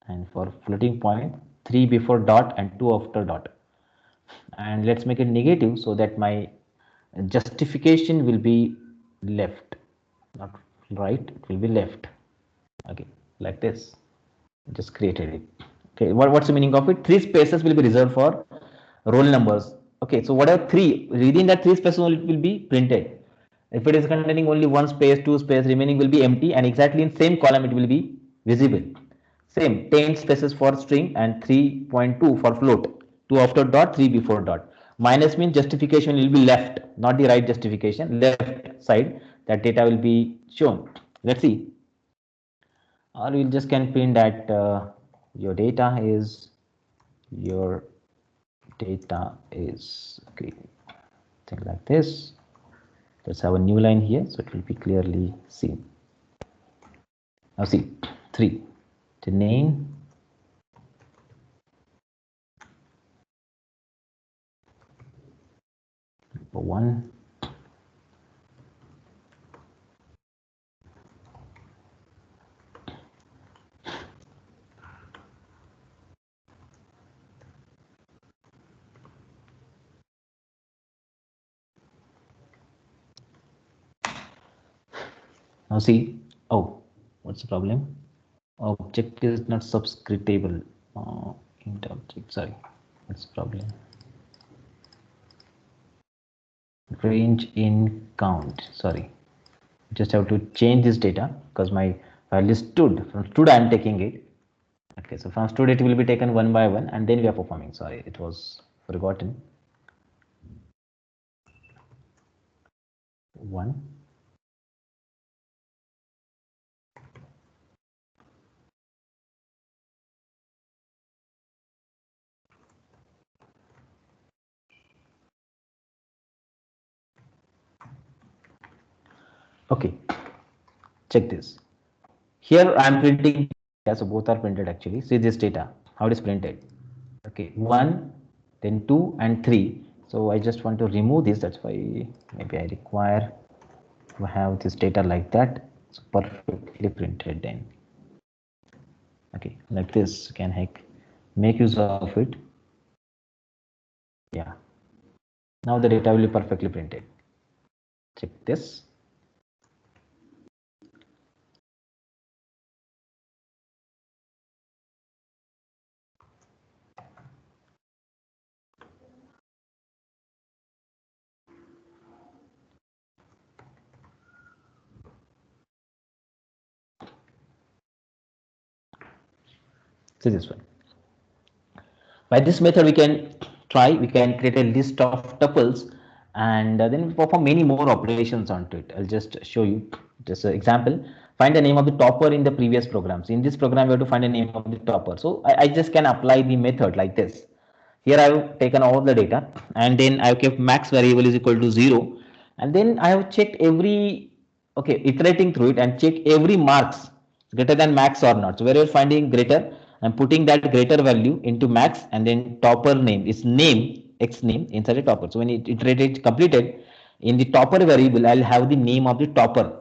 and for floating point, 3 before dot and 2 after dot. And let's make it negative so that my justification will be left, not right, it will be left. Okay, like this. Just created it. Okay, what's the meaning of it? 3 spaces will be reserved for roll numbers. Okay, so whatever 3 within that 3 spaces only it will be printed. If it is containing only 1 space, 2 space, remaining will be empty, and exactly in same column it will be visible. Same 10 spaces for string and 3.2 for float. 2 after dot, 3 before dot. Minus means justification will be left, not the right justification. Left side that data will be shown. Let's see. Or you just can print that your data is okay, thing like this. Let's have a new line here so it will be clearly seen. Now see 3, the name, number 1, now see, oh, what's the problem? Object is not subscriptable. Int object, sorry, what's the problem? Range in count, sorry, just have to change this data because my value stood. From stood I am taking it. Okay, so from stood it will be taken one by one and then we are performing. Sorry, it was forgotten. 1, okay, check this. Here I am printing, so both are printed actually. See this data, how it is printed. Okay, 1, then 2 and 3. So I just want to remove this, that's why maybe I require to have this data like that. It's perfectly printed then. Okay, like this, can make use of it. Yeah, now the data will be perfectly printed. Check this. See this one. By this method, we can create a list of tuples and then perform many more operations onto it. I'll just show you just an example. Find the name of the topper in the previous programs. In this program, we have to find the name of the topper. So I just can apply the method like this. Here I have taken all the data and then I have kept max variable is equal to 0, and then I have checked every, okay, iterating through it and check every marks greater than max or not. So wherever finding greater, I'm putting that greater value into max and then topper name is name x name inside the topper. So when it iterated completed, in the topper variable I'll have the name of the topper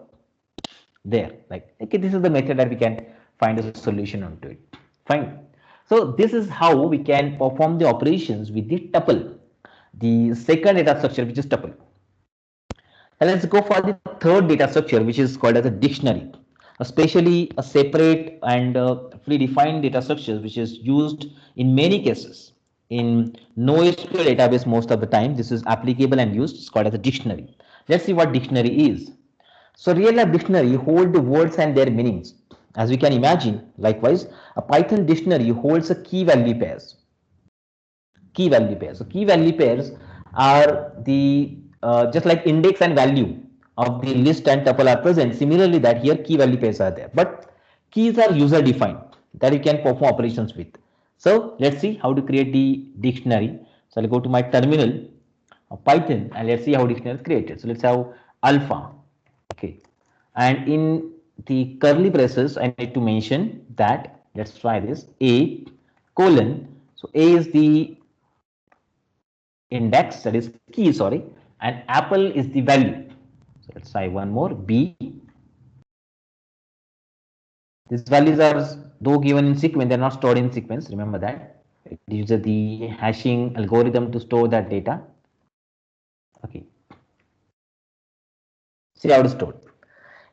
there. Like, okay, this is the method that we can find a solution onto it. Fine. So this is how we can perform the operations with the tuple, the second data structure, which is tuple. Now let's go for the third data structure, which is called as a dictionary, especially a separate and predefined data structure, which is used in many cases in NoSQL database. Most of the time this is applicable and used. It's called as a dictionary. Let's see what dictionary is. So real life dictionary hold the words and their meanings. As we can imagine, likewise, a Python dictionary holds a key value pairs. Key value pairs. So key value pairs are the just like index and value of the list and tuple are present. Similarly, that here key value pairs are there, but keys are user defined that you can perform operations with. So let's see how to create the dictionary. So I'll go to my terminal of Python and let's see how dictionary is created. So let's have alpha. Okay, and in the curly braces I need to mention that, let's try this, a colon. So a is the index, that is key, sorry, and apple is the value. So let's try one more, b. These values are, though given in sequence, they're not stored in sequence, remember that. It uses the hashing algorithm to store that data. Okay, see how it is stored.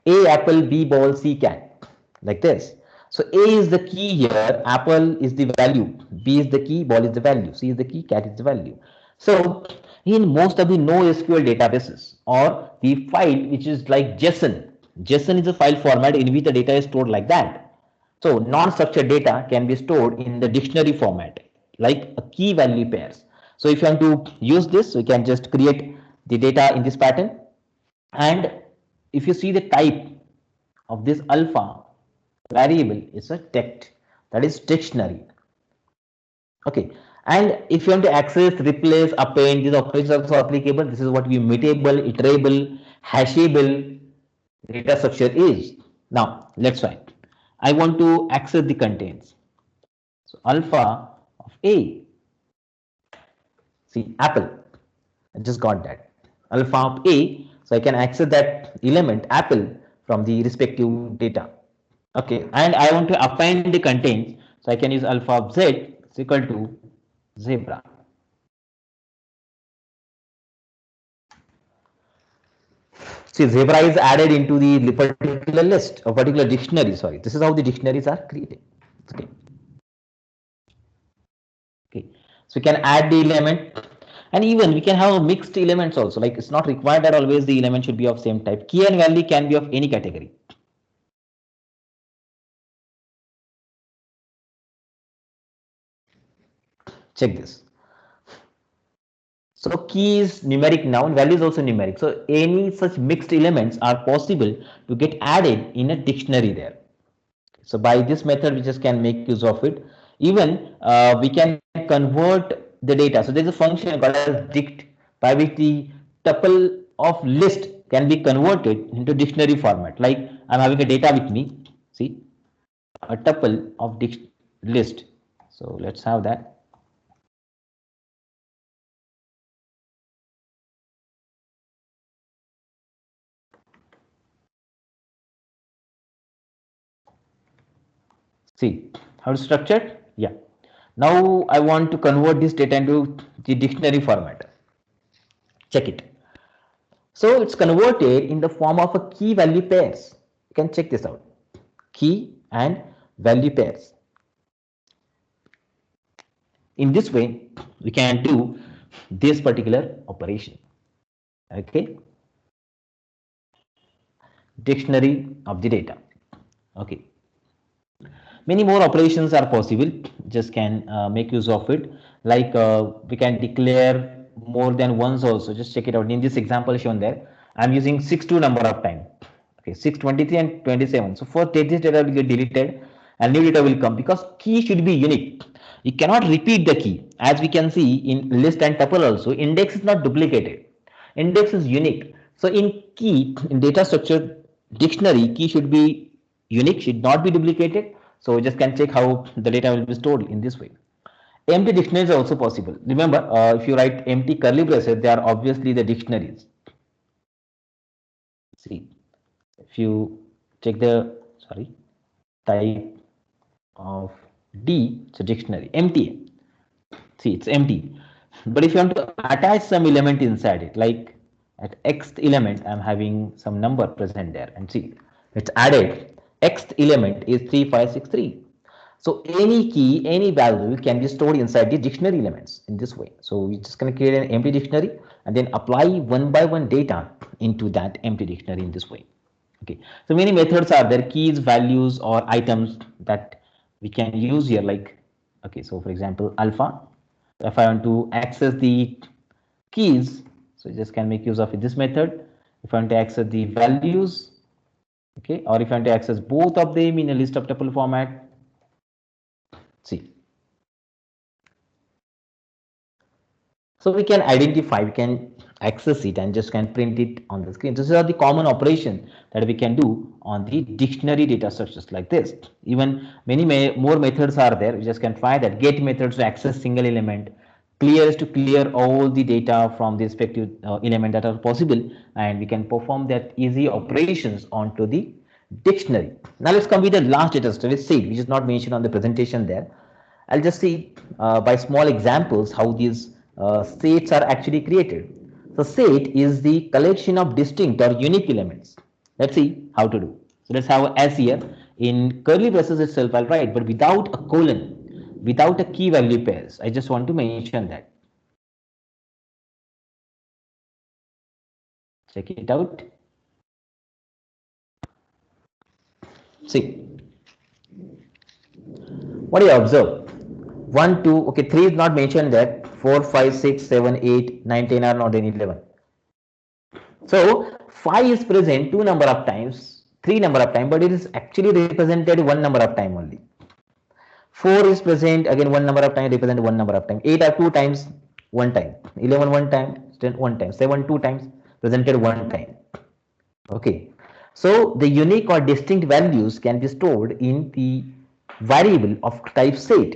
A apple, B ball, C cat, like this. So A is the key here, apple is the value, B is the key, ball is the value, C is the key, cat is the value. So in most of the NoSQL databases or the file which is like JSON is a file format in which the data is stored like that. So non-structured data can be stored in the dictionary format like a key value pairs. So if you want to use this, we can just create the data in this pattern, and if you see the type of this alpha variable is a text, that is dictionary. Okay, and if you want to access, replace, append, these operations are also applicable. This is what we mutable, iterable, hashable data structure is. Now let's try. I want to access the contents. So alpha of a, see apple, I just got that alpha of a, so I can access that element apple from the respective data. Okay, and I want to append the contents, so I can use alpha of z is equal to zebra. See, zebra is added into the particular list or particular dictionary. Sorry, this is how the dictionaries are created. Okay. Okay, so we can add the element, and even we can have mixed elements also. Like it's not required that always the element should be of same type. Key and value can be of any category. Check this. So key is numeric noun, value is also numeric. So any such mixed elements are possible to get added in a dictionary there. So by this method, we just can make use of it. Even we can convert the data. So there's a function called as dict, by which the tuple of list can be converted into dictionary format. Like I'm having a data with me. See, a tuple of list. So let's have that. See how it's structured? Yeah. Now I want to convert this data into the dictionary format. Check it. So it's converted in the form of a key value pairs. You can check this out. Key and value pairs. In this way, we can do this particular operation. Okay. Dictionary of the data. Okay. Many more operations are possible, just can make use of it, like we can declare more than once also. Just check it out in this example shown there. I'm using 62 number of time. Okay, 623 and 27. So for this data will get deleted and new data will come, because key should be unique. You cannot repeat the key. As we can see in list and tuple also, index is not duplicated. Index is unique. So in key, in data structure dictionary, key should be unique, should not be duplicated. So just can check how the data will be stored in this way. Empty dictionaries are also possible. Remember, if you write empty curly braces, they are obviously the dictionaries. See, if you check the type of D, it's a dictionary, empty. See, it's empty. But if you want to attach some element inside it, like at xth element, I'm having some number present there, and see, it's added. Xth element is 3563. So any key, any value can be stored inside the dictionary elements in this way. So we just going to create an empty dictionary and then apply one by one data into that empty dictionary in this way. Okay, so many methods are there, keys, values, or items that we can use here. Like, okay, so for example, alpha. If I want to access the keys, so just can make use of this method. If I want to access the values, okay, or if I want to access both of them in a list of tuple format, see. So we can identify, we can access it and just can print it on the screen. This is the common operation that we can do on the dictionary data structures like this. Even many more methods are there. We just can try that. Get methods to access single element, clear is to clear all the data from the respective element that are possible, and we can perform that easy operations onto the dictionary. Now let's come with the last data structure, seed, which is not mentioned on the presentation there. I'll just see by small examples how these states are actually created. So state is the collection of distinct or unique elements. Let's see how to do. So let's have as here in curly braces itself I'll write, but without a colon, without a key value pairs. I just want to mention that. Check it out. See, what do you observe? 1, 2, okay, 3 is not mentioned there. 4, 5, 6, 7, 8, 9, 10 are not in 11. So 5 is present 2 number of times, 3 number of time, but it is actually represented 1 number of time only. 4 is present again 1 number of time, represent 1 number of time. 8 are 2 times, 1 time. 11 1 time, 10 1 time. 7 2 times, presented 1 time. Okay. So the unique or distinct values can be stored in the variable of type set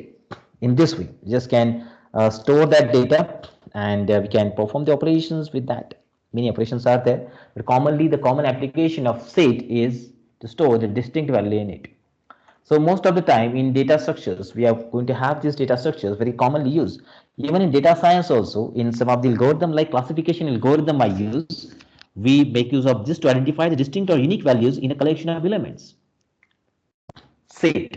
in this way. We just can store that data and we can perform the operations with that. Many operations are there, but commonly the common application of set is to store the distinct value in it. So most of the time in data structures, we are going to have these data structures very commonly used. Even in data science also, in some of the algorithm like classification algorithm I use, we make use of this to identify the distinct or unique values in a collection of elements. Set.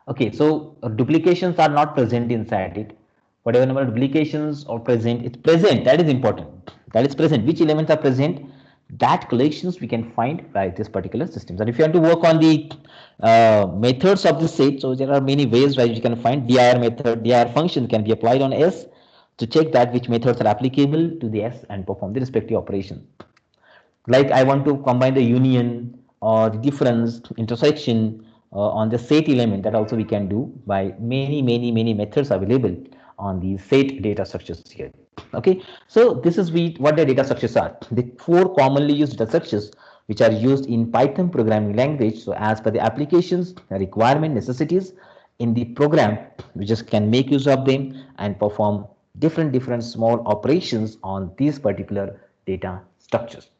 Okay, so duplications are not present inside it. Whatever number of duplications are present, it's present. That is important. That is present. Which elements are present? That collections we can find by this particular system. And if you want to work on the methods of the set, so there are many ways where you can find dir method, dir function can be applied on S to check that which methods are applicable to the S and perform the respective operation. Like I want to combine the union or the difference, intersection on the set element, that also we can do by many methods available on the set data structures here. Okay, so this is what the data structures are. The 4 commonly used data structures which are used in Python programming language. So as per the applications, the requirement, necessities in the program, we just can make use of them and perform different small operations on these particular data structures.